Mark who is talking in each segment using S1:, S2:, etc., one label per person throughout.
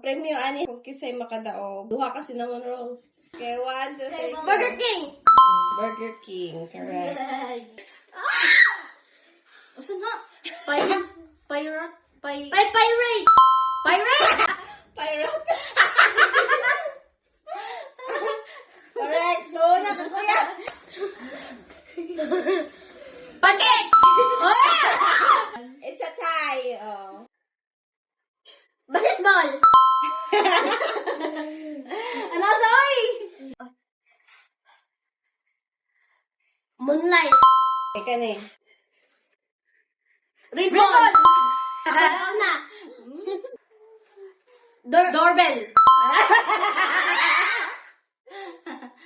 S1: Premyo ani cookies ay makadaog. Duha ka cinnamon roll. Okay, 1, 2, 3.
S2: Burger King!
S1: Burger King, correct.
S2: Usan na?
S3: Pirate?
S2: Pirate!
S3: Pirate?
S1: Pirate. Correct. So, nakakuya.
S2: Pancake!
S1: It's a tie. Oh.
S2: Basketball!
S3: Ano, sorry?
S2: Moonlight!
S1: Ika ni.
S2: Ribbon! Ano na?
S3: Doorbell.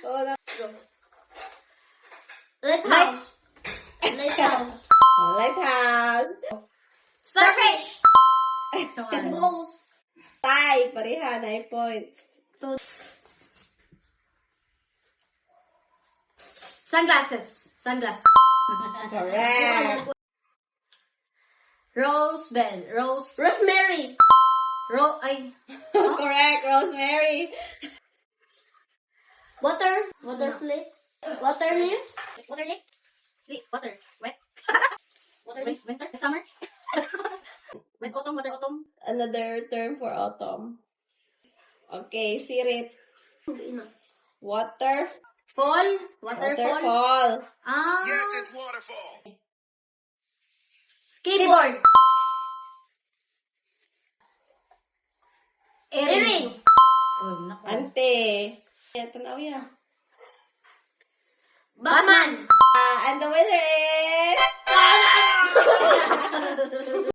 S1: So, na.
S2: Lighthouse! Lighthouse!
S1: Oh, lighthouse.
S2: Starfish!
S3: So, ano?
S2: Balls!
S1: Tie. Pareha. 9 points.
S3: Sunglasses.
S1: Correct.
S3: Rose bell.
S2: Rosemary!
S3: Ay.
S1: Correct. Rosemary.
S2: Water leaf? Water leaf? Water leaf?
S3: Water. Wet.
S2: Water leaf?
S3: Winter. Summer. Wet autumn. Water autumn.
S1: Another term for autumn. Okay, sirit. Water.
S3: Fall.
S1: Waterfall.
S3: Ah.
S4: Yes, it's waterfall.
S2: Keyboard!
S3: Earring.
S2: Earring!
S3: Oh, naku.
S1: Ante. Tanaw ya.
S2: Batman!
S1: And the winner is...